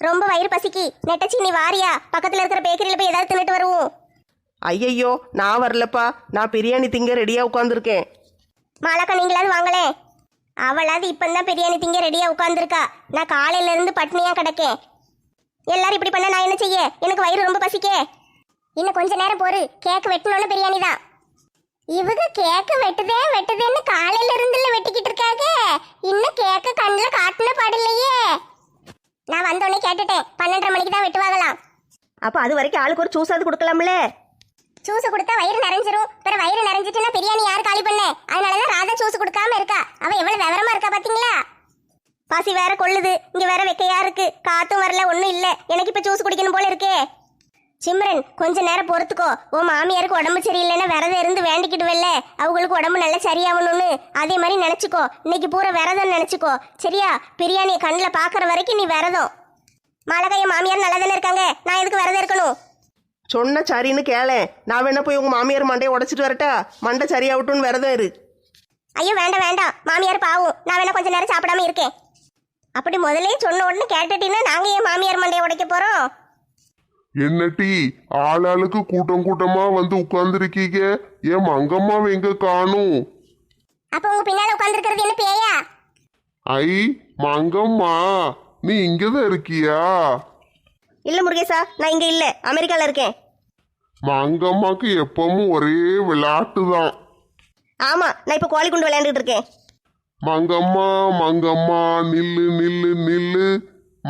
ரொம்ப வயிறு பசிக்கு. நெட்டச்சி நீ வாரியா? பக்கத்துல இருக்கிற பேக்கரியில போய் ஏதாவது தின்னுட்டு வருவோம். ஐயையோ, நான் வரலப்பா. நான் பிரியாணி திங்க ரெடியா உட்காந்துருக்கேன். மாலாக்கா நீங்களாவது வாங்களேன். அவளாவது இப்பந்தான் பிரியாணி திங்க ரெடியா உட்காந்துருக்கா. நான் காலையில இருந்து பட்னியா கிடக்கேன். எல்லாரும் இப்படி பண்ண நான் என்ன செய்ய? எனக்கு வயிறு ரொம்ப பசிக்கே. இன்னும் கொஞ்ச நேரம் போரு, கேக் வெட்டணும்னு பிரியாணி தான். இவங்க கேக்கு வெட்டுதேன்னு காலையில இருந்துல வெட்டிக்கிட்டு இருக்காங்க. இன்னும் கேக்க கண்ணில் காட்டின பாடலையே. நான் வந்தோடனே கேட்டுட்டேன், 12:30 மணிக்கு தான் வெட்டுவாங்களாம். அப்ப அது வரைக்கும் ஆளுக்கு ஒரு ஜூஸாவது கொடுக்கலாம்ல? ஜூஸ் கொடுத்தா வயிறு நிறைஞ்சிரும். பிற வயிறு நிறைஞ்சிட்டுன்னா பிரியாணி யார் காலி பண்ண? அதனாலதான் ராதா ஜூஸ் கொடுக்காம இருக்கா. அவ எவ்வளவு விவரமா இருக்கா பாத்தீங்களா? பசி வேற கொள்ளுது, இங்க வேற வெக்கையா இருக்கு, காத்தும் வரல, ஒண்ணும் இல்ல. எனக்கு இப்ப ஜூஸ் குடிக்கணும் போல இருக்கே. சிம்ரன் கொஞ்ச நேரம் பொறுத்துக்கோ. உன் மாமியாருக்கு உடம்பு சரியில்லைன்னா விரதம் இருந்து வேண்டிக்கிடுவல்ல, அவங்களுக்கு உடம்பு நல்லா சரியாகணும்னு. அதே மாதிரி நினைச்சுக்கோ. இன்னைக்கு பூரா விரதம் நினைச்சுக்கோ, சரியா? பிரியாணியை கண்ணில் பாக்குற வரைக்கும் நீ விரதம். மாலகாய மாமியார் நல்லா தானே இருக்காங்க, நான் எதுக்கு விரதம் இருக்கணும்? சொன்ன சரின்னு கேளேன். நான் வேணா போய் உங்க மாமியார் மண்டையை உடைச்சிட்டு வரட்டா? மண்டை சரியாகட்டும்னு விரதம் இரு. ஐயோ வேண்டாம் வேண்டாம், மாமியார் பாவம். நான் வேணா கொஞ்ச நேரம் சாப்பிடாம இருக்கேன். அப்படி முதலே சொன்ன உடனே கேட்டுட்டீங்கன்னா நாங்க ஏன் மாமியார் மண்டையை உடைக்க போறோம்? என்னட்டி ஆளாளுக்கு கூட்டம் கூட்டமா வந்து உட்கார்ந்துருக்கீங்க? ஏன் மங்கம்மாவை எங்க காணும்? அப்ப உங்க பின்னால உட்கார்ந்துருக்கிறது என்ன பேயா? ஐ மங்கம்மா, நீ இங்கதான் இருக்கியா? இல்ல முருகேசா, நான் இங்க இல்ல, அமெரிக்கால இருக்கேன். மங்கம்மாக்கு எப்பவும் ஒரே விளையாட்டு தான். ஆமா, நான் இப்ப கோழி குண்டு விளையாண்டுட்டு இருக்கேன். மங்கம்மா மங்கம்மா நில்லு நில்லு நில்லு,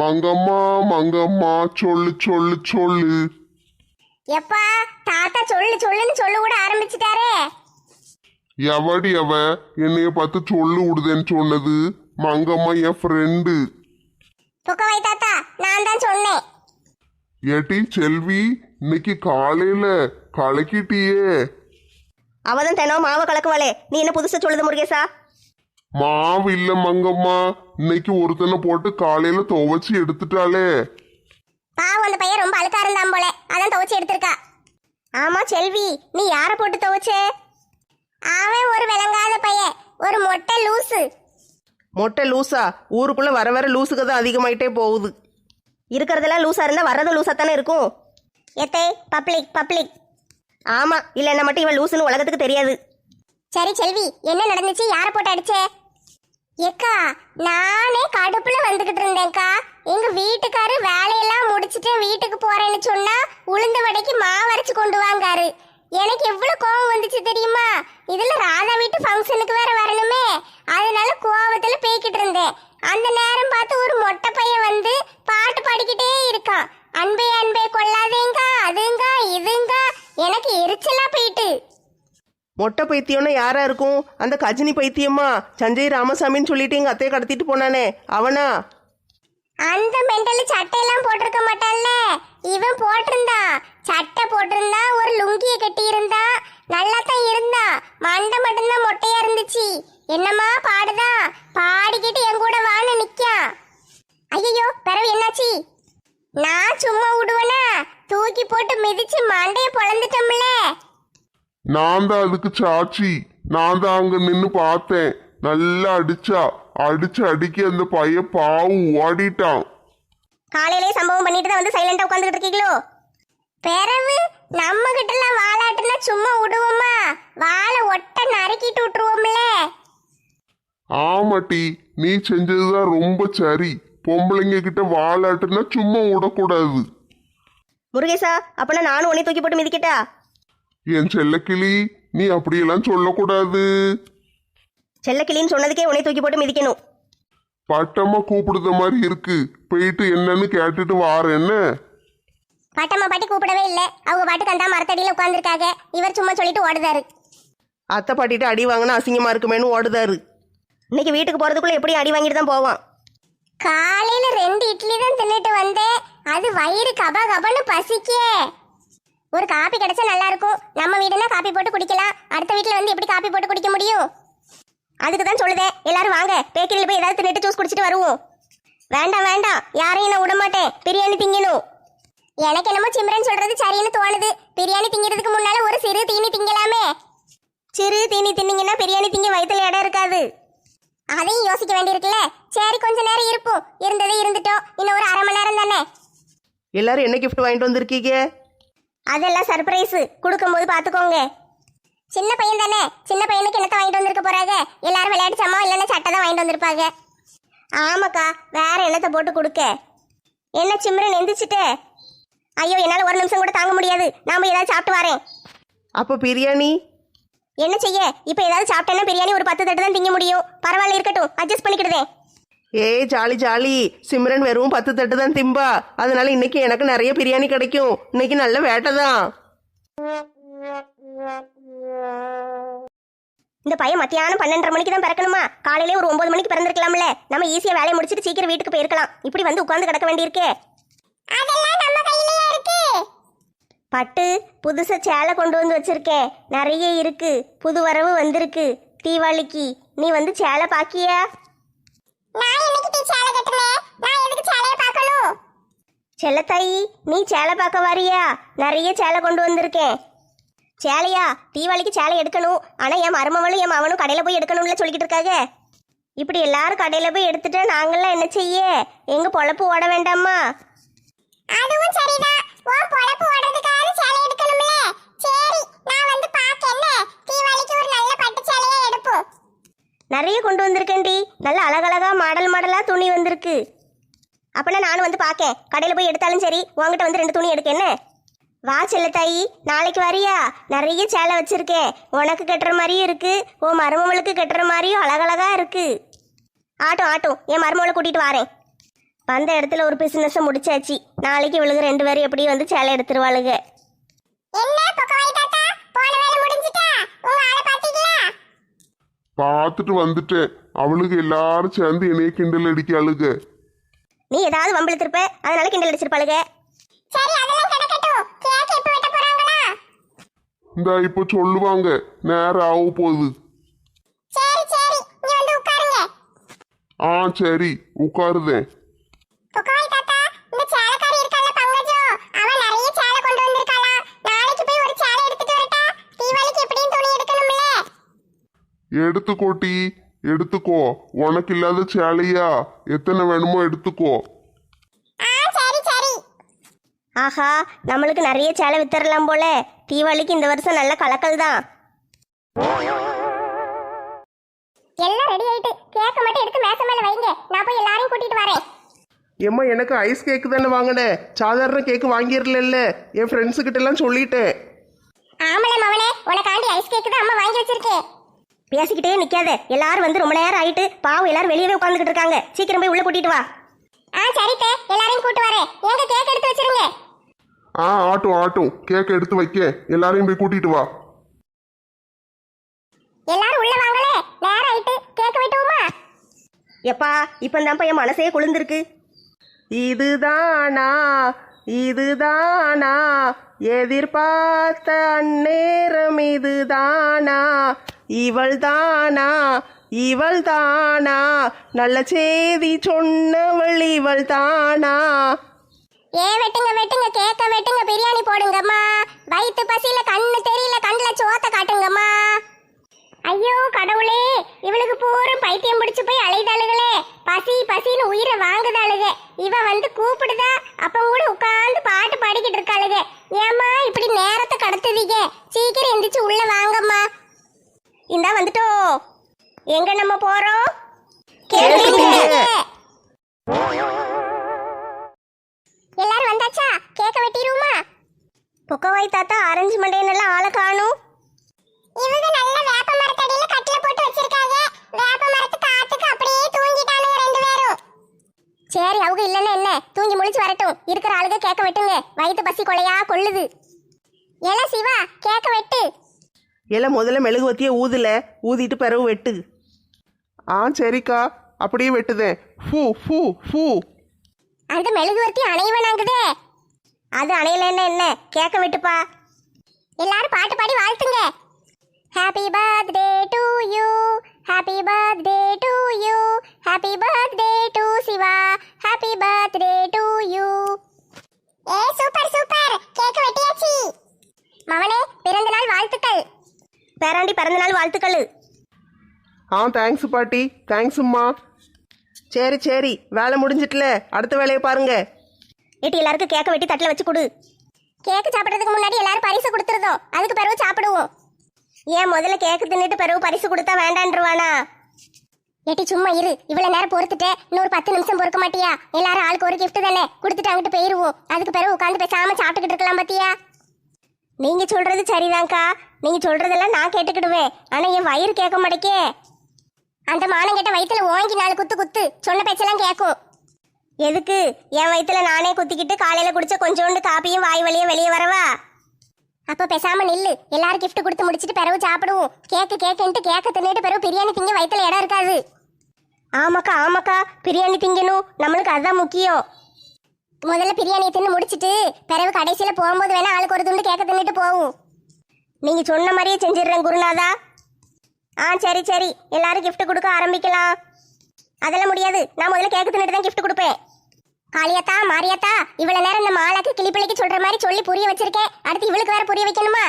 மங்கம்மா மங்கம்மா சொல்லு சொல்லு சொல்லு. எப்பா தாத்தா சொல்லு சொல்லுன்னு சொல்ல கூட ஆரம்பிச்சுட்டாரே. எவடி அவ என்னைய பார்த்து சொல்லு விடுதேன்னு சொன்னது? மங்கம்மா என் ஃப்ரெண்டு. புக்கவை தாத்தா, நான் தான் சொன்னேன். ஏட்டி செல்வி, இன்னைக்கு காலையில கலக்கிட்டியே. அவதான் தினம் மாவை கலக்குவாளே, நீ என்ன புதுசா சொல்லுது முருகேசா? மாவு இல்ல மங்கம்மா, இன்னைக்கு ஒருத்தனை போட்டு காலையில துவைச்சு எடுத்துட்டாளே. பாவம், அந்த பையன் ரொம்ப அழுக்கா இருந்தான் போல, அதான் துவைச்சு எடுத்திருக்கா. ஆமா செல்வி, நீ யார போட்டு துவைச்ச? அவன் ஒரு விளங்காத பையன், ஒரு மொட்டை லூசு. மொட்டை லூசா? ஊருக்குள்ள வர வர லூசுக்கு தான் அதிகமாயிட்டே போகுது. இருக்கிறதெல்லாம் லூசா இருந்தா வர்றதும் லூசா தானே இருக்கும். எத்தே பப்ளிக் பப்ளிக். ஆமா, இல்ல என்ன மட்டும் இவன் லூசுன்னு உலகத்துக்கு தெரியாது. சரி செல்வி, என்ன நடந்துச்சு? யார போட்டு அடிச்சே? ஏக்கா, நானே கடுப்புல வந்துகிட்டு இருந்தேன்க்கா. எங்க வீட்டுக்காரு வேலையெல்லாம் முடிச்சுட்டு வீட்டுக்கு போறேன்னு சொன்னா உளுந்து வடைக்கு மாவு அரைச்சு கொண்டு வாங்காரு. எனக்கு எவ்வளவு கோவம் வந்துச்சு தெரியுமா? இதுல ராதா வீட்டு ஃபங்க்ஷனுக்கு வேற வரணுமே, அதனால கோவத்துல பேய்கிட்டு இருந்தேன். அந்த நேரம் பார்த்து ஒரு மொட்டை பையன் வந்து பாட்டு பாடிக்கிட்டே இருக்கான். அன்பே அன்பே கொள்ளாதேங்க, அதுங்க இதுங்க. எனக்கு எரிச்சலா போயிட்டு. மொட்டை பைத்தியம்னா யாரா இருக்கும்? அந்த கஜினி பைத்தியமா? சஞ்சய் ராமசாமின்னு சொல்லிட்டு எங்க அத்தையை கடத்திட்டு போனானே, அவனா? அந்த மெண்டல் சட்டையெல்லாம் போட்டிருக்க மாட்டான்ல, இவன் போட்டிருந்தான். சட்டை போட்டிருந்தா, ஒரு லுங்கிய கட்டி இருந்தா, நல்லா தான் இருந்தா. மண்டை மட்டும்தான் மொட்டையா இருந்துச்சு. என்னம்மா பாடுதா? பாடிக்கிட்டு என் கூட வான்னு நிக்கா. ஐயோ பிறவு என்னாச்சு? நான் சும்மா விடுவேனா? தூக்கி போட்டு மிதிச்சு மண்டைய பொழந்துட்டோம்ல. நான் தான் அதுக்கு சாட்சி. நான் தான் அங்க நின்னு பார்த்தேன். நல்லா அடிச்சா, அடிச்சு அடிக்க அந்த பையன் பாவம் ஓடிட்டான். காலையிலே சம்பவம் பண்ணிட்டு தான் வந்து சைலண்டா உட்காந்துட்டு இருக்கீங்களோ? பிறவு நம்ம கிட்ட எல்லாம் வாலாட்டுனா சும்மா விடுவோமா? வாழை ஒட்ட நறுக்கிட்டு விட்டுருவோம்ல. ஆமாட்டி, நீ செஞ்சதுதான் ரொம்ப சரி. பொம்பளைங்க கிட்ட வாலாட்டுனா சும்மா விடக்கூடாது. முருகேசா, அப்பனா நானும் உன்னை தூக்கி போட்டு மிதிக்கட்டா? என் செல்லக்கிளி, நீ அப்படியெல்லாம் சொல்லக்கூடாது. செல்லக்கிளின்னு சொன்னதுக்கே உன்னை தூக்கி போட்டு மிதிக்கணும். பட்டம்மா கூப்பிடுத மாதிரி இருக்கு. போயிட்டு என்னன்னு கேட்டுட்டு வாரேன். என்ன பட்டம்மா பாட்டி கூப்பிடவே இல்லை. அவங்க பாட்டுக்கு அந்த மரத்தடியில உட்காந்துருக்காங்க. இவர் சும்மா சொல்லிட்டு ஓடுதாரு. அத்தை பாட்டிட்டு அடி வாங்கினா அசிங்கமா இருக்குமேனு ஓடுதாரு. இன்னைக்கு வீட்டுக்கு போறதுக்குள்ள எப்படி அடி வாங்கிட்டு தான் போவான். காலையில 2 இட்லி தான் தின்னுட்டு வந்தேன். அது வயிறு கபா கபன்னு பசிக்கே. ஒரு காப்பி கிடைச்சா நல்லா இருக்கும். நம்ம வீடுனா காப்பி போட்டு குடிக்கலாம். அடுத்த வீட்டுல வந்து எப்படி காப்பி போட்டு குடிக்க முடியும்? அதுக்கு தான் சொல்லுதேன், எல்லாரும் வாங்க பேக்கரியில் போய் ஏதாவது தின்னுட்டு ஜூஸ் குடிச்சிட்டு வருவோம். வேண்டாம் வேண்டாம், யாரையும் நான் விட மாட்டேன். பிரியாணி திங்கணும். எனக்கு என்னமோ சிம்ரன் சொல்றது சரின்னு தோணுது. பிரியாணி திங்கிறதுக்கு முன்னால ஒரு சிறு தீனி திங்கலாமே. சிறு தீனி தின்னீங்கன்னா பிரியாணி திங்க வயிற்றுல இடம் இருக்காது. அதையும் யோசிக்க வேண்டியிருக்குல்ல. சரி கொஞ்ச நேரம் இருப்போம். இருந்ததே இருந்துட்டோம். இன்னும் ஒரு 1/2 மணி நேரம் தானே, எல்லாரும் என்ன gift வாங்கிட்டு வந்திருக்கீங்க? அதெல்லாம் சர்ப்ரைஸ், கொடுக்கும்போது பார்த்துக்கோங்க. சின்ன பையன் தானே, சின்ன பையனுக்கு என்னத்த வாங்கிட்டு வந்திருக்க போறாங்க? எல்லாரும் விளையாட்டு சாமான் இல்லைன்னா சட்டை தான் வாங்கிட்டு வந்திருப்பாங்க. ஆமாக்கா, வேற என்னத்தை போட்டு கொடுக்க? என்ன சிம்ரன் எந்திரிச்சிட்டு? ஐயோ, என்னால் ஒரு நிமிஷம் கூட தாங்க முடியாது. நாம ஏதாவது சாப்பிட்டு வரேன். அப்போ பிரியாணி? என்ன செய்ய, இப்போ ஏதாவது சாப்பிட்டேன்னா பிரியாணி ஒரு 10 தட்டு தான் திங்க முடியும். பரவாயில்ல, இருக்கட்டும், அட்ஜஸ்ட் பண்ணிக்கிடுதேன். ஏய் ஜாலி ஜாலி, சிம்ரன் வெறும் 10 தட்டு தான் திம்பா. அதனால இன்னைக்கு எனக்கு நிறைய பிரியாணி கிடைக்கும். இன்னைக்கு நல்ல வேட்டை தான். இந்த பையன் மத்தியானம் 12:30 மணிக்கு தான் பிறக்கணுமா? காலையிலே ஒரு 9 மணிக்கு பிறந்திருக்கலாம்ல. நம்ம ஈஸியா வேலையை முடிச்சிட்டு சீக்கிரம் வீட்டுக்கு போயிருக்கலாம். இப்படி வந்து உட்கார்ந்து கிடக்க வேண்டியிருக்கே. அதெல்லாம் நம்ம கையிலேயே இருக்கு. பட்டு புதுசா சேலை கொண்டு வந்து வச்சிருக்கேன், நிறைய இருக்கு. புது வரவு வந்திருக்கு தீபாவளிக்கு. நீ வந்து சேலை பாக்கியா? நான் என்னைக்கு சேலை கட்டறேன்? நான் எதுக்கு சேலைய பார்க்கணும்? செல்லத்தாயி, நீ சேலை பார்க்க வாரியா? நிறைய சேலை கொண்டு வந்திருக்கேன். சேலையா? தீபாவளிக்கு சேலை எடுக்கணும். ஆனா என் மருமவளும் என் மவனும் கடையில போய் எடுக்கணும்ல சொல்லிக்கிட்டு இருக்காங்க. இப்படி எல்லாரும் கடையில போய் எடுத்துட்டா நாங்கெல்லாம் என்ன செய்ய? எங்க பொழப்பு ஓட வேண்டாமா? அதுவும் சரிதான். உன் பொழப்பு ஓடுறதுக்காக சேலை எடுக்கணும்ல. சரி, நான் வந்து பார்க்கேன்ல. தீபாவளிக்கு ஒரு நல்ல பட்டு சேலையை எடுப்போம். நிறைய கொண்டு வந்திருக்கேன்டி. நல்ல அழகழகா மாடல் மாடலா துணி வந்திருக்கு. அப்பனா நானும் வந்து பார்க்கேன். கடையில போய் எடுத்தாலும் சரி, உங்ககிட்ட வந்து 2 துணி எடுக்க என்ன? வா செல்லத்தாயி, நாளைக்கு வரியா? நிறைய சேலை வச்சிருக்கேன். உனக்கு கட்டுற மாதிரியும் இருக்கு, உன் மருமவளுக்கு கட்டுற மாதிரியும் அழகழகா இருக்கு. ஆட்டும் ஆட்டும், என் மருமவளை கூட்டிட்டு வாரேன். வந்த இடத்துல ஒரு பிசினஸ் முடிச்சாச்சு. நாளைக்கு இவளுக்கு 2 பேரும் எப்படி வந்து சேலை எடுத்துருவாளுங்க. பார்த்துட்டு வந்துட்டேன். அவளுக்கு எல்லாரும் சேர்ந்து என்னைய கிண்டல் அடிக்காளுக. நீ ஏதாவது வம்பிழுத்திருப்ப, அதனால கிண்டல் அடிச்சிருப்பாளுங்க. இந்த இப்போ சொல்லுவாங்க, நேரம் ஆக போகுது. ஆ சரி, உட்காருதேன். எடுத்துக்கோட்டி, எடுத்துக்கோ. உனக்கு இல்லாத சேலையா? எத்தனை வேணுமோ எடுத்துக்கோ. ஆஹா, நம்மளுக்கு நிறைய சேலை வித்தரலாம் போல. தீபாவளிக்கு இந்த வருஷம் நல்ல கலக்கல் தான். எல்லாம் ரெடி ஆயிட்டு, கேக்க மட்டும் எடுத்து மேசை மேல வைங்க. நான் போய் எல்லாரையும் கூட்டிட்டு வரேன். ஏம்மா, எனக்கு ஐஸ் கேக்கு தானே வாங்கினேன். சாதாரண கேக்கு வாங்கிடல. என் ஃப்ரெண்ட்ஸு கிட்ட எல்லாம் சொல்லிட்டேன். ஆமல மவனே, உனக்காண்டி ஐஸ் கேக்கு தான் அம்மா வாங்கி வச்சிருக்கேன். பேசிக்கிட்டே நிக்காத. எல்லாரும் வந்து ரொம்ப நேரம் ஆயிட்டு, பாவம் எல்லாரும் வெளியவே உட்கார்ந்துகிட்டு இருக்காங்க. சீக்கிரம் போய் உள்ள கூட்டிட்டு வா. சரிப்பே, எல்லாரையும் கூட்டு வரேன். எங்க கேக் எடுத்து வச்சிருங்க. ஆட்டும் ஆட்டும், கேக் எடுத்து வைக்க. எல்லாரையும் போய் கூட்டிட்டு வா. எல்லாரும் உள்ள வாங்களே, நேரம் ஆயிட்டு. கேக் வெட்டுவோமா? எப்பா, இப்ப தான் என் மனசே குளிர்ந்திருக்கு. இதுதானா இதுதானா எதிர்பார்த்த அந்நேரம், இதுதானா இவள் தானா இவள் தானா நல்ல செய்தி சொன்னவள் இவள் தானா. வெட்டுங்க வெட்டுங்க, கேக்க வெட்டுங்க, பிரியாணி போடுங்கம்மா. வயிற்று பசியில கண்ணு தெரியல, கண்ணுல சோத்த காட்டுங்கம்மா. ஐயோ கடவுளே, இவளுக்கு பூரம் பைத்தியம் பிடிச்சு போய் அலைதாளுகளே. பசி பசின்னு உயிரை வாங்குதாளுக. இவ வந்து கூப்பிடுதா, அப்ப கூட உட்கார்ந்து பாட்டு பாடிக்கிட்டு இருக்காளுக. ஏம்மா இப்படி நேரத்தை கடத்துதீங்க? சீக்கிரம் எந்திரிச்சு உள்ள வாங்கம்மா. இந்தா வந்துட்டோம். எங்க நம்ம போறோம்? எல்லாரும் வந்தாச்சா? கேக்க வெட்டிடுவோமா? பொக்கவாய் தாத்தா ஆரஞ்சு மண்டையெல்லாம் ஆளை காணும். இவங்க நல்ல வேப்ப மரத்தடியில கட்டில போட்டு வச்சிருக்காங்க. வேப்ப மரத்து காத்துக்கு அப்படியே தூங்கிட்டானுங்க 2 பேரும். சரி, அவங்க இல்லன்னா என்ன, தூங்கி முழிச்சு வரட்டும். இருக்கிற ஆளுக கேக்க வெட்டுங்க. வயிற்று பசி கொலையா கொள்ளுது. ஏல சிவா, கேக்க வெட்டு. எல்லாம் முதல்ல மெழுகுவத்தியை ஊதிட்டு பிறகு வெட்டு. சரிக்கா, அப்படியே வெட்டுதேன். ஃபூ ஃபூ ஃபூ. அந்த மெழுகுவர்த்தி அணைவனாங்குதே. அது அணையலன்னா என்ன, கேக்க வெட்டுப்பா. எல்லாரும் பாட்டு பாடி வாழ்த்துங்க. Happy birthday to you, happy birthday to you, happy birthday to Siva, happy birthday to you. Super super, cake வெட்டியாச்சு. மவனே, பிறந்த நாள் வாழ்த்துக்கள். பேராண்டி பிறந்த நாள் வாழ்த்துக்கள். தேங்க்ஸ் பாட்டி, தேங்க்ஸ்ம்மா. சரி சரி, வேலை முடிஞ்சிட்டல, அடுத்த வேலையை பாருங்க. ஏட்டி எல்லாருக்கும் கேக்க வெட்டி தட்டில் வச்சு கொடு. கேக்கு சாப்பிட்றதுக்கு முன்னாடி எல்லாரும் பரிசு கொடுத்துருதோம், அதுக்கு பிறகு சாப்பிடுவோம். ஏன் முதல்ல கேக்கு தின்னுட்டு பிறகு பரிசு கொடுத்தா வேண்டான்றுவானா? ஏட்டி சும்மா இரு, இவ்வளவு நேரம் பொறுத்துட்டு இன்னொரு 10 நிமிஷம் பொறுக்க மாட்டியா? எல்லாரும் ஆளுக்கு ஒரு gift தானே கொடுத்துட்டு அங்கிட்டு போயிருவோம். அதுக்கு பிறகு உட்காந்து பேசாம சாப்பிட்டுக்கிட்டு இருக்கலாம் பாத்தியா? நீங்க சொல்றது சரிதான்க்கா, நீங்க சொல்றதெல்லாம் நான் கேட்டுக்கிடுவேன். ஆனா என் வயிறு கேட்க மாட்டேக்கே. அந்த மானம் கேட்ட வயித்துல ஓங்கி 4 குத்து குத்து, சொன்ன பேச்செல்லாம் கேட்கும். எதுக்கு? என் வயித்துல நானே குத்திக்கிட்டு காலையில குடிச்ச கொஞ்சோண்டு காப்பியும் வாய் வழியே வெளியே வரவா? அப்ப பேசாம நில்லு, எல்லாரும் gift கொடுத்து முடிச்சிட்டு பிறகு சாப்பிடுவோம். கேக்குன்ட்டு கேக்க தின்னுட்டு பிறகு பிரியாணி திங்க வயித்துல இடம் இருக்காது. ஆமாக்கா ஆமாக்கா, பிரியாணி திங்கணும், நம்மளுக்கு அதுதான் முக்கியம். முதல்ல பிரியாணியை தின்னு முடிச்சிட்டு பிறகு கடைசியில போகும்போது வேணா ஆளுக்கு ஒரு துண்டு கேக்க தின்னுட்டு போவோம். நீங்க சொன்ன மாதிரியே செஞ்சிடுறேன் குருநாதா. சரி சரி, எல்லாரும் gift கொடுக்க ஆரம்பிக்கலாம். அதெல்லாம் முடியாது, நான் முதல்ல கேக்கு தின்னுட்டு தான் gift கொடுப்பேன். காளியாத்தா மாரியாத்தா, இவ்வளவு நேரம் இந்த மாலாக்கு கிளிப்பிள்ளைக்கு சொல்ற மாதிரி சொல்லி புரிய வச்சிருக்கேன். அடுத்து இவளுக்கு வேற புரிய வைக்கணுமா?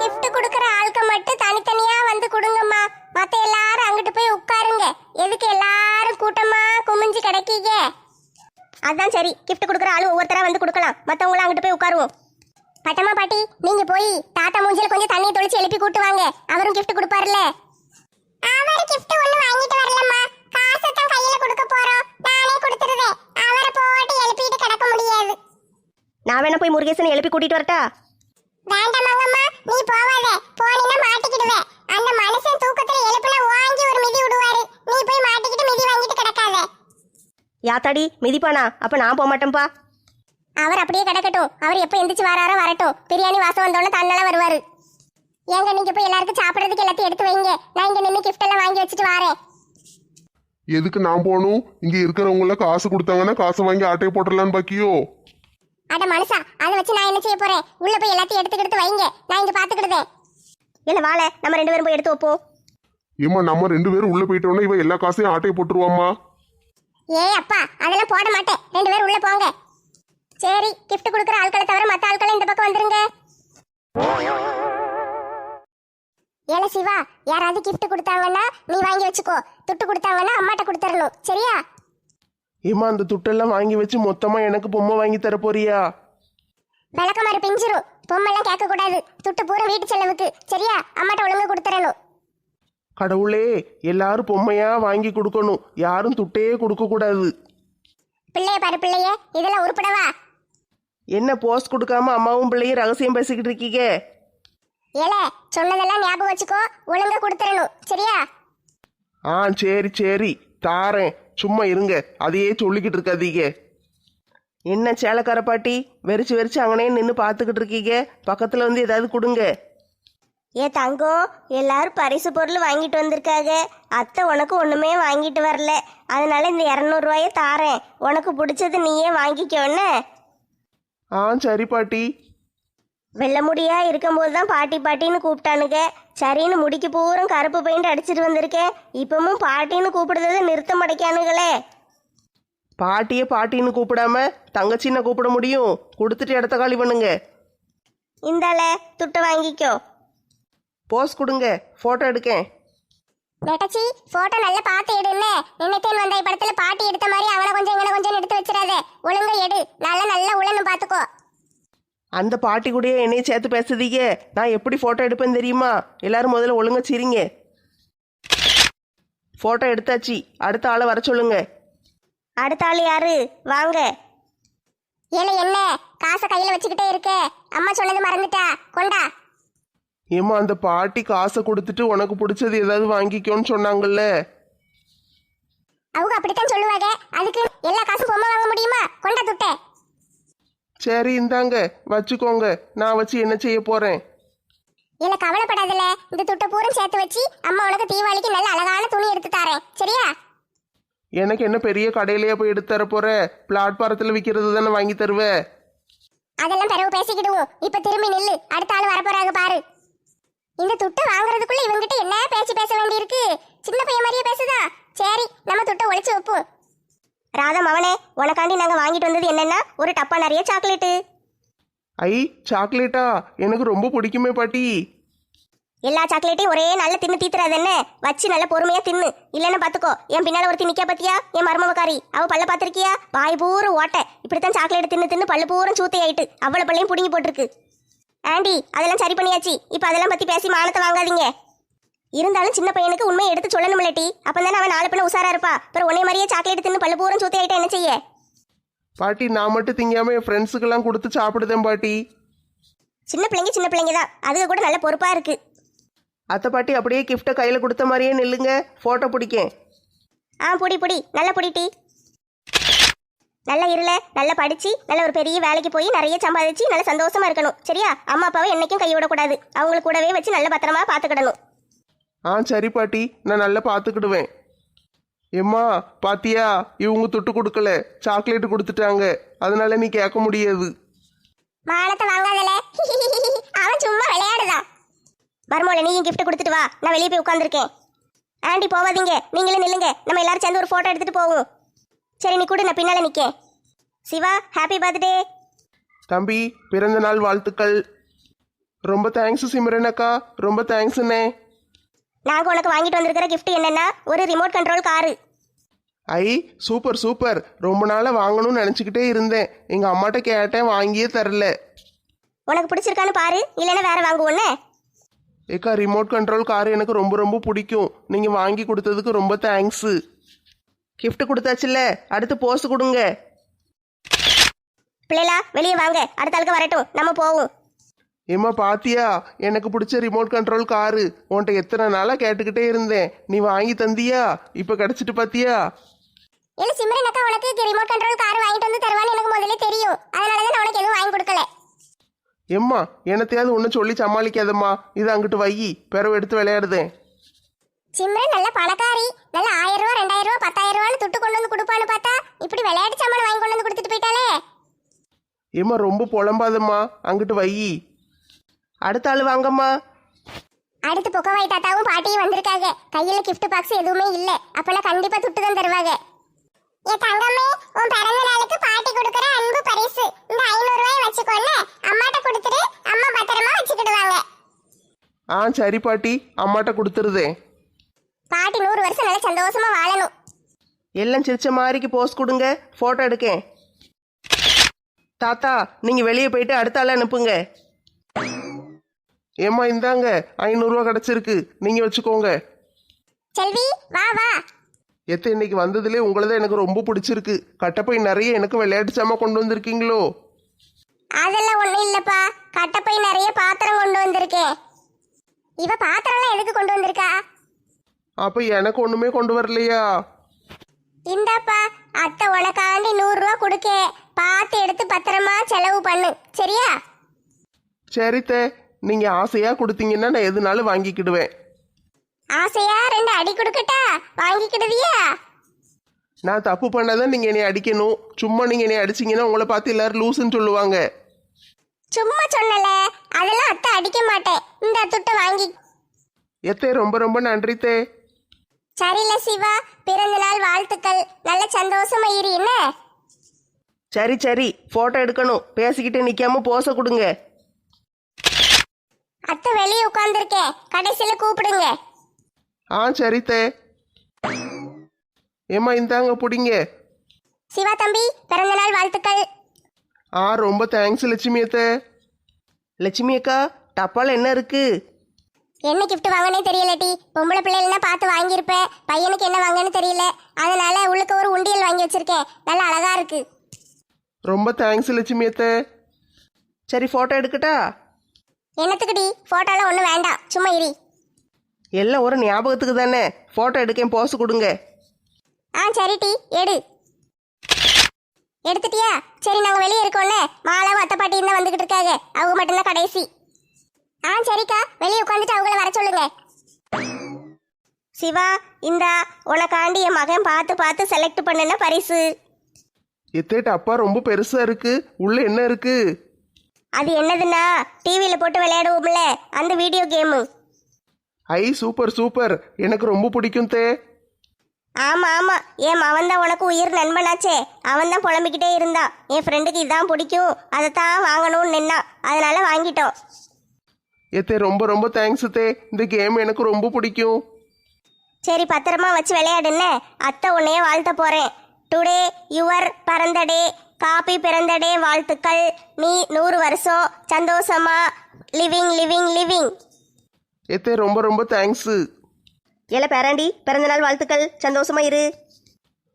gift கொடுக்கற ஆளுக்கு மட்டும் தனித்தனியா வந்து கொடுங்கம்மா. மத்த எல்லாரும் அங்கிட்டு போய் உட்காருங்க. எதுக்கு எல்லாரும் கூட்டமா குமிஞ்சு கிடைக்கீங்க? அதான் சரி, gift கொடுக்குற ஆளு ஒவ்வொருத்தரா வந்து கொடுக்கலாம், மத்தவங்களும் அங்கிட்டு போய் உட்காருவோம். பட்டம்மா பாட்டி, நீங்க போய் தாத்தா மூஞ்சில கொஞ்சம் தண்ணி தொளிச்சு எழுப்பி கூட்டு வாங்க. அவரும் gift கொடுப்பாருல. அவர் gift ஒண்ணு வாங்கிட்டு வரலம்மா, காசை தான் கையில கொடுக்க போறோம். நானே கொடுத்துருவேன். அவரை போட்டு எழுப்பிட்டு கிடக்க முடியாது. நான் வேணா போய் முருகேசனை எழுப்பி கூட்டிட்டு வரட்டா? வேண்டாமங்கம்மா, நீ போவாத. போனீனா மாட்டிக்கிடுவே. அந்த மனுஷன் தூக்கத்துல எழுப்புல வாங்கி ஒரு மிதி விடுவாரு. நீ போய் மாட்டிக்கிட்டு மிதி வாங்கிட்டு கிடக்காத. யாத்தாடி மிதிப்பானா? அப்ப நான் போக மாட்டேன்பா. அவர் அப்படியே கிடக்கட்டும். அவர் எப்ப எந்திரிச்சு வராரோ வரட்டும். பிரியாணி வாசம் வந்தோடனே தன்னால வருவாரு. ஏங்க நீங்க போய் எல்லாருக்கும் சாப்பிடறதுக்கு எல்லாத்தையும் எடுத்து வைங்க. நான் இங்க நின்று gift எல்லாம் வாங்கி வச்சுட்டு வரேன். எதுக்கு நான் போகணும்? இங்க இருக்கிறவங்கள காசு கொடுத்தாங்கன்னா காசை வாங்கி ஆட்டையை போட்டுடலான்னு பாக்கியோ? அட மனுஷா, அதை வச்சு நான் என்ன செய்ய போறேன்? உள்ள போய் எல்லாத்தையும் எடுத்து வைங்க, நான் இங்க பாத்துக்கிடுதேன். இல்ல வாழ, நம்ம 2 பேரும் போய் எடுத்து வைப்போம். ஏமா நம்ம 2 பேரும் உள்ள போயிட்டோம்னா இவ எல்லா காசையும் ஆட்டையை போட்டுருவாமா? ஏய் அப்பா, அதெல்லாம் போட மாட்டேன். 2 பேரும் உள்ள போங்க. சரி, gift கொடுக்குற ஆட்களை தவிர மத்த ஆட்களை இந்த பக்கம் வந்துருங்க. ஏல சிவா, யாராவது gift கொடுத்தாங்கன்னா நீ வாங்கி வச்சுக்கோ. துட்டு கொடுத்தாங்கன்னா அம்மாட்ட கொடுத்துடணும், சரியா? ஏமா அந்த துட்டெல்லாம் வாங்கி வச்சு மொத்தமா எனக்கு பொம்மை வாங்கி தர போறியா? விளக்கமாறு பிஞ்சிரும். பொம்மெல்லாம் கேட்க கூடாது. துட்டு பூரா வீட்டு செலவுக்கு, சரியா? அம்மாட்ட ஒழுங்கா கொடுத்துடணும். கடவுளே, எல்லாரும் பொம்மையா வாங்கி கொடுக்கணும், யாரும் துட்டையே கொடுக்க கூடாது. பிள்ளைய பாரு பிள்ளைய, இதெல்லாம் உருப்படவா? என்ன போஸ்ட் கொடுக்காம அம்மாவும் பிள்ளையும் ரகசியம் பேசிக்கிட்டு இருக்கீங்க? ஏல, சொன்னதெல்லாம் ஞாபகம் வச்சுக்கோ. ஒழுங்கா கொடுத்துடணும், சரியா? சரி சரி, தாரேன். சும்மா இருங்க, அதையே சொல்லிக்கிட்டு இருக்காதீங்க. என்ன சேலக்கார பாட்டி, வெறிச்சு வெறிச்சு அங்கனே நின்று பார்த்துக்கிட்டு இருக்கீங்க? பக்கத்தில் வந்து ஏதாவது கொடுங்க. ஏ தங்கம், எல்லாரும் பரிசு பொருள் வாங்கிட்டு வந்திருக்காங்க. அத்தை உனக்கு ஒண்ணுமே வாங்கிட்டு வரல, அதனால இந்த 200 ரூபாயை தாரேன். உனக்கு பிடிச்சது நீயே வாங்கிக்கோன்னு. சரி பாட்டி. வெள்ள முடியா இருக்கும்போது தான் பாட்டி பாட்டின்னு கூப்பிட்டானுங்க. சரின்னு முடிக்கு பூரம் கருப்பு பெயிண்ட் அடிச்சிட்டு வந்திருக்கேன். இப்பவும் பாட்டின்னு கூப்பிடுறத நிறுத்த மாட்டேக்கானுங்களே. பாட்டியை பாட்டின்னு கூப்பிடாம தங்கச்சின்னு கூப்பிட முடியும்? கொடுத்துட்டு இடத்த காலி பண்ணுங்க. இந்தால துட்டு வாங்கிக்கோ. போஸ் கொடுங்க, போட்டோ எடுக்கேன். நெட்டச்சி, போட்டோ நல்லா பார்த்து எடுன்னு. நினைத்தேன் வந்தாய் படத்துல பாட்டி எடுத்த மாதிரி அவனை கொஞ்சம் இங்கன கொஞ்சம் எடுத்து வச்சிடாத. ஒழுங்கா எடு, நல்லா உழன்னு பாத்துக்கோ. அந்த பாட்டி கூடயே என்னையும் சேர்த்து பேசுதீங்க. நான் எப்படி போட்டோ எடுப்பேன்னு தெரியுமா? எல்லாரும் முதல்ல ஒழுங்கா சிரிங்க. போட்டோ எடுத்தாச்சு, அடுத்த ஆளை வர சொல்லுங்க. அடுத்த ஆள் யாரு? வாங்க. ஏல என்ன காசை கையில வச்சுக்கிட்டே இருக்க? அம்மா சொன்னது மறந்துட்டா? கொண்டா. ஏமா அந்த பாட்டி காசை கொடுத்துட்டு உனக்கு பிடிச்சது ஏதாவது வாங்கிக்கோன்னு சொன்னாங்கல்ல? அவங்க அப்படித்தான் சொல்லுவாங்க. அதுக்கு எல்லா காசும் பொம்மை வாங்க முடியுமா? கொண்டா துட்டே. சரி இந்தாங்க வச்சுக்கோங்க. நான் வச்சு என்ன செய்ய போறேன்? இல்ல கவலைப்படாதல, இந்த துட்டை பூரம் சேர்த்து வச்சு அம்மா உனக்கு தீபாவளிக்கு நல்ல அழகான துணி எடுத்து தாரேன், சரியா? எனக்கு என்ன பெரிய கடையிலேயே போய் எடுத்து தர போற? பிளாட்பாரத்தில் விற்கிறது தானே வாங்கி தருவ. அதெல்லாம் பிறகு பேசிக்கிடுவோம். இப்ப திரும்பி நில்லு, அடுத்த ஆள் வரப்போறாங்க பாரு. இந்த துட்டை வாங்குறதுக்குள்ள இவங்கிட்ட என்ன பேச்சு பேச வேண்டியிருக்கு? சின்ன பையன் மாதிரியே பேசுதா? சரி, நம்ம துட்டை ஒளிச்சு வைப்போம். ராதா மவனே, உனக்காண்டி நாங்க வாங்கிட்டு வந்தது என்னன்னா ஒரு டப்பா நிறைய சாக்லேட்டு. ஐ சாக்லேட்டா? எனக்கு ரொம்ப பிடிக்குமே பாட்டி. எல்லா சாக்லேட்டையும் ஒரே நல்ல தின்னு தீத்துறாது என்ன, வச்சு நல்ல பொறுமையா தின்னு. இல்லைன்னு பாத்துக்கோ, என் பின்னால ஒரு திணிக்கா பத்தியா, என் மருமவக்காரி அவ பல்ல பாத்திருக்கியா, வாய் பூரம் ஓட்ட. இப்படித்தான் சாக்லேட் தின்னு தின்னு பல்லு பூரம் சூத்தை ஆயிட்டு அவ்வளவு பல்லையும் புடுங்கி போட்டிருக்கு. ஆண்டி அதெல்லாம் சரி பண்ணியாச்சு, இப்ப அதெல்லாம் பத்தி பேசி மானத்தை வாங்காதீங்க. இருந்தாலும் சின்ன பையனுக்கு உண்மையை எடுத்து சொல்லணும்ல டி, அப்பதானே அவன் நாலு பின்ன உசாரா இருப்பா. அப்புறம் உன்னை மாதிரியே சாக்லேட் தின்னு பல்லு பூரம் சூத்தை ஆயிட்டா என்ன செய்ய? பாட்டி நான் மட்டும் திங்காம என் ஃப்ரெண்ட்ஸுக்கெல்லாம் கொடுத்து சாப்பிடுதேன் பாட்டி. சின்ன பிள்ளைங்க தான், அதுக்கு கூட நல்ல பொறுப்பா இருக்கு. அத்தை பாட்டி அப்படியே கிஃப்ட்டை கையில் கொடுத்த மாதிரியே நில்லுங்க, ஃபோட்டோ பிடிக்கேன். பொடி நல்ல பொடி டி. நல்ல இருல நல்லா படிச்சு நல்ல ஒரு பெரிய வேலைக்கு போய் நிறைய சம்பாதிச்சு நல்ல சந்தோஷமா இருக்கணும். சரியா? அம்மா அப்பாவை என்னைக்கும் கைவிடக்கூடாது, அவங்களுக்கு கூடவே வச்சு நல்ல பத்திரமா பாத்துக்கிடணும். சரி பாட்டி, நான் நல்லா பார்த்துக்கிடுவேன். எம்மா பாத்தியா, இவங்க தொட்டு கொடுக்கல, சாக்லேட் கொடுத்துட்டாங்க, அதனால நீ கேட்க முடியாது. மானத்தை வாங்காதல. அவன் சும்மா விளையாடுதான். மருமோல நீயும் கிஃப்ட் கொடுத்துட்டு வா, நான் வெளியே போய் உட்காந்துருக்கேன். ஆண்டி போவாதீங்க, நீங்களும் நில்லுங்க, நம்ம எல்லாரும் சேர்ந்து ஒரு போட்டோ எடுத்துட்டு போவோம். சரி நீ கூட, நான் பின்னால நிக்கேன். Siva happy birthday. தம்பி பிறந்த நாள் வாழ்த்துக்கள். ரொம்ப தேங்க்ஸ் சிம்ரன் அக்கா, ரொம்ப தேங்க்ஸ்ண்ணே. நாங்க உனக்கு வாங்கிட்டு வந்திருக்கிற கிஃப்ட் என்னன்னா ஒரு ரிமோட் கண்ட்ரோல் காரு. ஐ சூப்பர் சூப்பர், ரொம்ப நாளாக வாங்கணும்னு நினச்சிக்கிட்டே இருந்தேன். எங்கள் அம்மாட்ட கேட்டேன், வாங்கியே தரல. உனக்கு பிடிச்சிருக்கான்னு பாரு, இல்லைன்னா வேற வாங்குவோன்னு. ஏக்கா ரிமோட் கண்ட்ரோல் கார் எனக்கு ரொம்ப ரொம்ப பிடிக்கும், நீங்கள் வாங்கி கொடுத்ததுக்கு ரொம்ப தேங்க்ஸு. கிஃப்ட் கொடுத்தாச்சுல்ல, அடுத்து போஸ் கொடுங்க. பிள்ளைலா வெளியே வாங்க, அடுத்த ஆளுக்கு வரட்டும், நம்ம போவோம். ஏம்மா பாத்தியா, எனக்கு பிடிச்ச ரிமோட் கண்ட்ரோல் காரு உன்கிட்ட எத்தனை நாளாக கேட்டுக்கிட்டே இருந்தேன், நீ வாங்கி தந்தியா? இப்போ கிடச்சிட்டு பாத்தியா? இல்ல சிம்ரன் அக்கா உனக்கு ரிமோட் கண்ட்ரோல் கார் வாங்கிட்டு வந்து தருவான்னு எனக்கு முதல்ல தெரியும், அதனாலதான் நான் உனக்கு எதுவும் வாங்கி கொடுக்கல. எம்மா என்னத்தையாவது ஒன்று சொல்லி சமாளிக்காதம்மா, இது அங்கிட்டு வை, பிறவு எடுத்து விளையாடுதேன். சிம்ரன் நல்ல பணக்காரி, நல்ல 1000 ரூபா 2000 ரூபா 10,000 ரூபான்னு துட்டு கொண்டு வந்து கொடுப்பான்னு பார்த்தா இப்படி விளையாட்டு சாமான் வாங்கி கொண்டு வந்து கொடுத்துட்டு போயிட்டாலே. ஏம்மா ரொம்ப புலம்பாதம்மா, அங்கிட்டு வை. அடுத்த ஆள் வாங்கம்மா. அடுத்து பொக்கவாய் தாத்தாவும் பாட்டியும் வந்திருக்காங்க, கையில கிஃப்ட் பாக்ஸ் எதுவுமே இல்ல, அப்பெல்லாம் கண்டிப்பா துட்டு தான் தருவாங்க. என் தங்கமே, உன் பிறந்த நாளுக்கு பாட்டி கொடுக்கற அன்பு பரிசு இந்த 500 ரூபாய் வச்சுக்கோன்னு அம்மாட்ட கொடுத்துட்டு அம்மா பத்திரமா வச்சுக்கிடுவாங்க. சரி பாட்டி, அம்மாட்ட கொடுத்துருதேன். பாட்டி 100 வருஷம் நல்ல சந்தோஷமா வாழணும். எல்லாம் சிரிச்ச மாதிரிக்கு போஸ் கொடுங்க, ஃபோட்டோ எடுக்கேன். தாத்தா நீங்கள் வெளியே போயிட்டு அடுத்த ஆளை அனுப்புங்க. ஏம்மா இந்தாங்க 500 ரூபா கிடச்சிருக்கு, நீங்கள் வச்சுக்கோங்க. செல்வி வா வா. எத்த இன்னைக்கு வந்ததுலேயே உங்களை தான் எனக்கு ரொம்ப பிடிச்சிருக்கு. கட்டப்பை நிறைய எனக்கு விளையாட்டு சாமா கொண்டு வந்திருக்கீங்களோ? அதெல்லாம் ஒண்ணும் இல்லப்பா, கட்டப்பை நிறைய பாத்திரம் கொண்டு வந்திருக்கேன். இவ பாத்திரம்லாம் எதுக்கு கொண்டு வந்திருக்கா? அப்போ எனக்கு ஒன்றுமே கொண்டு வரலையா? இந்தாப்பா, அத்தை உனக்காண்டி 100 ரூபா கொடுக்க, பார்த்து எடுத்து பத்திரமா செலவு பண்ணு, சரியா? சரித்த, நீங்கள் ஆசையாக கொடுத்தீங்கன்னா நான் எதுனாலும் வாங்கிக்கிடுவேன். ஆசையா 2 அடி கொடுக்கட்டா? வாங்கிக்கிடுவியா? நான் தப்பு பண்ணாதான் நீங்கள் என்னை அடிக்கணும், சும்மா நீங்கள் என்னை அடிச்சிங்கன்னா உங்களை பார்த்து எல்லாரும் லூசுன்னு சொல்லுவாங்க. சும்மா சொன்னல, அதெல்லாம் அத்தை அடிக்க மாட்டேன். இந்த துட்டை வாங்கி. எத்தே ரொம்ப ரொம்ப நன்றித்தே. சரில சிவா, பிறந்த நாள் வாழ்த்துக்கள், நல்ல சந்தோஷமா இரு என்ன? சரி சரி, ஃபோட்டோ எடுக்கணும், பேசிக்கிட்டு நிற்காம போஸை கொடுங்க. அத்தை வெளியே உட்கார்ந்துருக்கேன், கடைசியில கூப்பிடுங்க. சரித்தே. ஏம்மா இந்தாங்க பிடிங்க. சிவா தம்பி, பிறந்த நாள் வாழ்த்துக்கள். ரொம்ப தேங்க்ஸ் லட்சுமி அத்தை. லட்சுமி அக்கா, டப்பால் என்ன இருக்கு? என்ன கிஃப்ட் வாங்கனே தெரியலட்டி, பொம்பளை பிள்ளைகள்னா பார்த்து வாங்கியிருப்பேன், பையனுக்கு என்ன வாங்கன்னு தெரியல, அதனால உள்ளுக்கு ஒரு உண்டியல் வாங்கி வச்சிருக்கேன், நல்லா அழகா இருக்கு. ரொம்ப தேங்க்ஸ் லட்சுமி அத்தை. சரி ஃபோட்டோ எடுக்கட்டா? என்னத்துக்குடி? போட்டோலாம் ஒன்றும் வேண்டாம், சும்மா இரு. எல்லாம் ஒரு ஞாபகத்துக்கு தானே, ஃபோட்டோ எடுக்கேன், போஸ் கொடுங்க. சரி டி, எடு. எடுத்துட்டியா? சரி நாங்கள் வெளியே இருக்கோம்ல, மாலாவும் அத்தை பாட்டியும் தான் வந்துகிட்டு இருக்காங்க, அவங்க மட்டும்தான் கடைசி. சரிக்கா, வெளியே உட்காந்துட்டு அவங்கள வர சொல்லுங்க. சிவா இந்தா உனக்காண்டி என் மகன் பார்த்து பார்த்து செலக்ட் பண்ணுன பரிசு. எத்தே டப்பா ரொம்ப பெருசா இருக்கு, உள்ள என்ன இருக்கு? அது என்னதுன்னா டிவியில் போட்டு விளையாடுவோம்ல அந்த வீடியோ கேமு. சூப்பர் சூப்பர், எனக்கு ரொம்ப பிடிக்கும் தே. ஆமா ஆமா, என் மவன் தான் உனக்கு உயிர் நண்பனாச்சே, அவன் தான் புலம்பிக்கிட்டே இருந்தான், என் ஃப்ரெண்டுக்கு இதான் பிடிக்கும், அதைத்தான் வாங்கணும்னு நின்னான், அதனால வாங்கிட்டோம். ஏத்தே ரொம்ப ரொம்ப தேங்க்ஸ் தே, இந்த கேம் எனக்கு ரொம்ப பிடிக்கும். சரி பத்திரமா வச்சு விளையாடுன்னு அத்தை உன்னையே வாழ்த்த போறேன். டுடே யுவர் பிறந்த டே, காப்பி பிறந்த டே வாழ்த்துக்கள். நீ 100 வருஷம் சந்தோஷமா லிவிங் லிவிங் லிவிங். ஏத்தே ரொம்ப ரொம்ப தேங்க்ஸு. ஏல பேராண்டி பிறந்த நாள் வாழ்த்துக்கள், சந்தோஷமா இரு.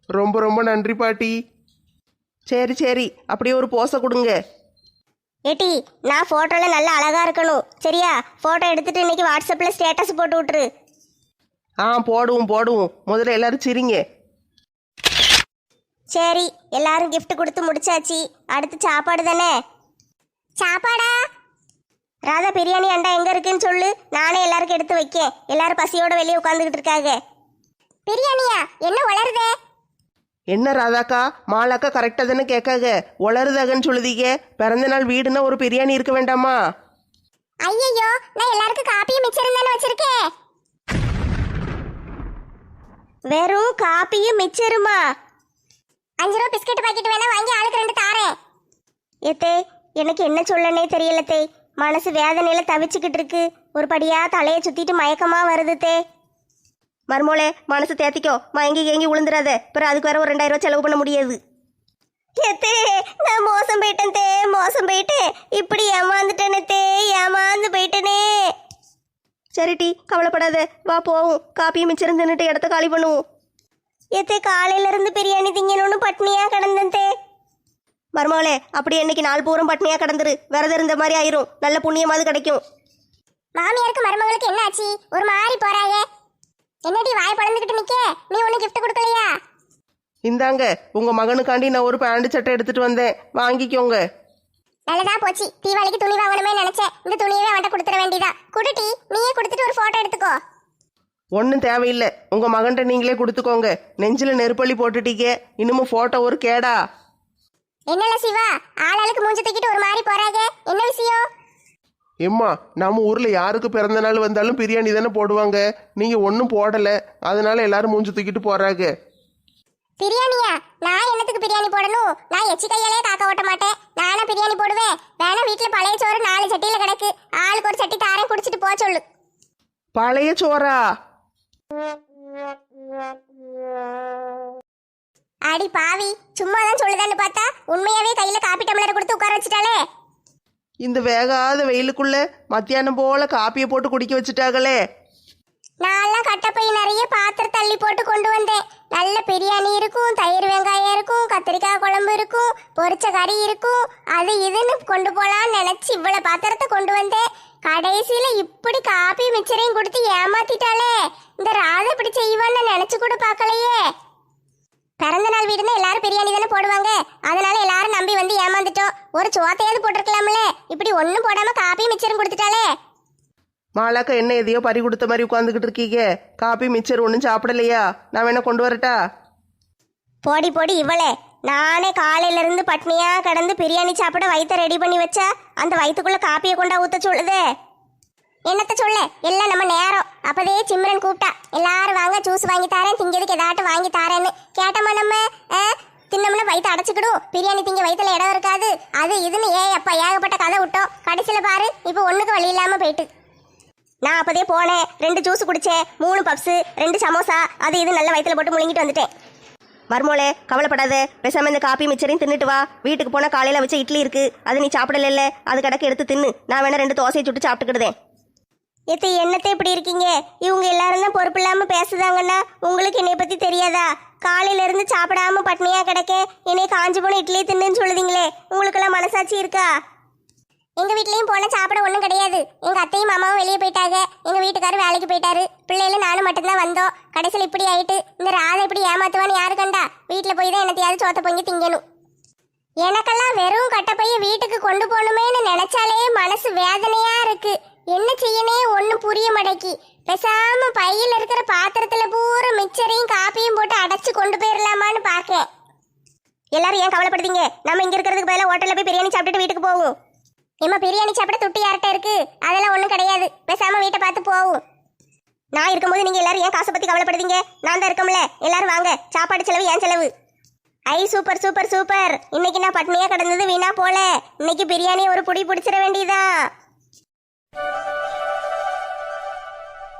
ரொம்ப ரொம்ப நன்றி பாட்டி. சரி சரி, அப்படியே ஒரு போஸை கொடுங்க. ஏட்டி நான் ஃபோட்டோவில் நல்லா அழகா இருக்கணும் சரியா? ஃபோட்டோ எடுத்துட்டு இன்னைக்கு வாட்ஸ்அப்பில் ஸ்டேட்டஸ் போட்டு விட்ரு. போடுவோம் போடுவோம். முதல்ல எல்லாரும் சிரிங்க. சரி எல்லாரும் gift கொடுத்து முடிச்சாச்சு. அடுத்து சாப்பாடு தானே. சாப்பாடா? ராதா பிரியாணி அண்டா எங்க இருக்குன்னு சொல்லு, நானே எல்லாருக்கும் எடுத்து வைக்கேன். எல்லாரும் பசியோட வெளியே உட்காந்துக்கிட்டு இருக்காங்க. பிரியாணியா? என்ன வளருதே? என்ன ராதாக்கா, மாலாக்கா கரெக்டாக தானே கேட்காக, உளருதாகன்னு சொல்லுதீங்க. பிறந்த நாள் வீடுன்னா ஒரு பிரியாணி இருக்க வேண்டாமா? ஐயையோ, நான் எல்லாருக்கும் காப்பியும் மிச்சரும் தானே வச்சிருக்கேன். வெறும் காப்பியும் மிச்சருமா? 5 ரூபா பிஸ்கட் பாக்கெட் வேணா வாங்கி ஆளுக்கு 2 தாரேன். ஏத்தே எனக்கு என்ன சொல்லனே தெரியல தே, மனசு வேதனையில தவிச்சுக்கிட்டு இருக்கு. ஒரு படியா தலையை சுத்திட்டு மயக்கமா வருது தே. மர்மோளே மனசு தேத்திக்கோ, மயங்கி ஏங்கி விழுந்துடாத, பிறகு அதுக்கு வேற ஒரு 2000 ரூபாய் செலவு பண்ண முடியாது. ஏத்தே நான் மோசம் போயிட்டேன் தே, மோசம் போயிட்டேன். இப்படி ஏமாந்துட்டேனே தே, ஏமாந்து போயிட்டேனே. சரி டி கவலைப்படாத, வா போவோம். காப்பியும் மிச்சம் தின்னுட்டு இடத்த காலி பண்ணுவோம். ஏத்தே காலையில இருந்து பிரியாணி திங்கணும்னு பட்னியா கிடந்தேன் தே. மர்மோளே அப்படி இன்னைக்கு நாள் பூரம் பட்னியா கிடந்துரு, விரதம் இருந்த மாதிரி ஆயிரும், நல்ல புண்ணியமாவது கிடைக்கும். மாமியாருக்கு மருமகளுக்கு என்ன ஆச்சு? ஒரு மாதிரி போறாங்க. என்னடி வாய் பழந்துக்கிட்டு நிக்க? நீ ஒண்ணு gift கொடுக்கலையா? இந்தாங்க, உங்கள் மகனுக்காண்டி நான் ஒரு பேண்ட் சட்டை எடுத்துகிட்டு வந்தேன், வாங்கிக்கோங்க. நல்லதா போச்சு. தீபாவளிக்கு துணி வாங்கணுமே நினைச்சேன். இந்த துணியவே அவன்கிட்ட கொடுத்துட வேண்டியதா. குடுட்டி, நீயே கொடுத்துட்டு ஒரு போட்டோ எடுத்துக்கோ. ஒன்றும் தேவையில்லை, உங்கள் மகன்கிட்ட நீங்களே கொடுத்துக்கோங்க. நெஞ்சில் நெருப்பள்ளி போட்டுட்டீங்க, இன்னமும் ஃபோட்டோ ஒரு கேடா? என்னல சிவா, ஆளாளுக்கு மூஞ்சி தூக்கிட்டு ஒரு மாதிரி போறாங்க, என்ன விஷயம்? எம்மா, நம்ம ஊரில் யாருக்கு பிறந்த நாள் வந்தாலும் பிரியாணி தானே போடுவாங்க. நீங்கள் ஒன்றும் போடலை, அதனால எல்லாரும் மூஞ்சி தூக்கிட்டு போகிறாங்க. பிரியாணியா? நான் என்னத்துக்கு பிரியாணி போடணும்? நான் எச்சி கையாலே காக்க ஓட்ட மாட்டேன். நானா பிரியாணி போடுவேன்? வேணா வீட்டுல பழைய சோறு 4 சட்டியில கிடக்கு, ஆளுக்கு ஒரு சட்டி தாரேன், குடிச்சிட்டு போ சொல்லு. பழைய சோறா? அடி பாவி, சும்மா தான் சொல்லுதான்னு பார்த்தா உண்மையாவே கையில காப்பி டம்ளர் கொடுத்து உட்கார வச்சுட்டாலே. இந்த வேகாத வெயிலுக்குள்ள மத்தியானம் போல காப்பியை போட்டு குடிக்க வச்சுட்டாங்களே. நான்லாம் கட்டப்பை நிறைய பாத்திரம் தள்ளி போட்டு கொண்டு வந்தேன். நல்ல பிரியாணி இருக்கும், தயிர் வெங்காயம் இருக்கும், கத்திரிக்காய் குழம்பு இருக்கும், பொரிச்ச கறி இருக்கும், அது இதுன்னு கொண்டு போலான்னு நினைச்சு இவ்வளவு பாத்திரத்தை கொண்டு வந்தேன். கடைசியில இப்படி காப்பி மிச்சரையும் கொடுத்து ஏமாத்திட்டாலே. இந்த ராதை இப்படி செய்வான்னு நினைச்சு கூட பார்க்கலையே. பிறந்த நாள் வீடுன்னா எல்லாரும் பிரியாணி தானே போடுவாங்க, அதனால எல்லாரும் நம்பி வந்து ஏமாந்துட்டோம். ஒரு சோத்தையாவது போட்டிருக்கலாம்ல, இப்படி ஒன்றும் போடாம காப்பி மிச்சரும் கொடுத்துட்டாலே. மாலாக்கா என்ன எதையோ பறி கொடுத்த மாதிரி உட்காந்துக்கிட்டு இருக்கீங்க? காப்பி மிச்சர் ஒன்றும் சாப்பிடலையா? நான் வேணா கொண்டு வரட்டா? போடி போடி இவளே, நானே காலையில இருந்து பட்னியா கடந்து பிரியாணி சாப்பிட வயிற்ற ரெடி பண்ணி வச்சா அந்த வயிற்றுக்குள்ள காப்பியை கொண்டா ஊத்த சொல்லுதே. என்னத்த சொல்ல, எல்லாம் நம்ம நேரம். அப்பதே சிம்ரன் கூப்பிட்டா, எல்லாரும் வாங்க ஜூஸ் வாங்கி தாரேன், திங்கிறதுக்கு ஏதாட்டும் வாங்கி தாரேன்னு. கேட்டோமா நம்ம? தின்னம்னா வயிற்று அடைச்சிக்கிடும், பிரியாணி திங்க வயிற்றுல இடம் இருக்காது, அது இதுன்னு அப்பா ஏகப்பட்ட கதை விட்டோம். கடைசியில பாரு இப்போ ஒண்ணுக்கு வழி இல்லாம போயிட்டு. நான் அப்பதே போனேன், 2 ஜூஸ் குடிச்சேன், 3 பப்ஸு, 2 சமோசா, அது இது நல்ல வயிற்றுல போட்டு முழுங்கிட்டு வந்துட்டேன். மர்மோளே கவலைப்படாத, பேசாம இந்த காப்பி மிச்சரையும் தின்னுட்டு வா. வீட்டுக்கு போனா காலையில வச்ச இட்லி இருக்கு, அது நீ சாப்பிடல, அது கிடக்கு எடுத்து தின்னு. நான் வேணா 2 தோசையை சுட்டு சாப்பிட்டுக்கிடுதேன். எத்த என்னத்தை இப்படி இருக்கீங்க? இவங்க எல்லாரும் தான் பொறுப்பு இல்லாம பேசுதாங்கன்னா உங்களுக்கு என்னை பத்தி தெரியாதா? காலையில இருந்து சாப்பிடாம பட்னியா கிடக்க, என்னை காஞ்சி போன இட்லி தின்னுன்னு சொல்லுதீங்களே, உங்களுக்கெல்லாம் மனசாட்சி இருக்கா? எங்க வீட்லயும் போன சாப்பிட ஒண்ணும் கிடையாது. எங்க அத்தையும் மாமாவும் வெளியே போயிட்டாங்க, எங்க வீட்டுக்காரர் வேலைக்கு போயிட்டாரு, பிள்ளைகளும் நானும் மட்டும்தான் வந்தோம். கடைசியில் இப்படி ஆயிட்டு. இந்த ராதை இப்படி ஏமாத்துவான்னு யாரு கண்டா? வீட்டுல போய் தான் என்னத்தையாவது சோத்த பொங்கி திங்கணும். எனக்கெல்லாம் வெறும் கட்டப்பைய வீட்டுக்கு கொண்டு போகணுமேன்னு நினைச்சாலே மனசு வேதனையா இருக்கு. என்ன செய்யனே ஒன்னும் புரிய மாட்டேக்கி. பேசாம பையில இருக்கிற பாத்திரத்துல பூரா மிச்சரையும் காப்பியும் போட்டு அடைச்சு கொண்டு போயிடலாமான்னு பாக்கேன். எல்லாரும் ஏன் கவலைப்படுறீங்க? நம்ம இங்க இருக்கிறதுக்கு பதிலா ஹோட்டல்ல போய் பிரியாணி சாப்பிட்டுட்டு வீட்டுக்கு போவோம். ஏமா பிரியாணி சாப்பிட துட்டு யார்கிட்ட இருக்கு? அதெல்லாம் ஒண்ணும் கிடையாது, பேசாம வீட்டை பார்த்து போவோம். நான் இருக்கும்போது நீங்க எல்லாரும் ஏன் காசை பத்தி கவலைப்படுறீங்க? நான் தான் இருக்கோம்ல, எல்லாரும் வாங்க, சாப்பாடு செலவு ஏன் செலவு. ஐ சூப்பர் சூப்பர் சூப்பர், இன்னைக்கு நான் பட்னியா கிடந்தது வீணா போல. இன்னைக்கு பிரியாணி ஒரு புடி பிடிச்சிட வேண்டியதா.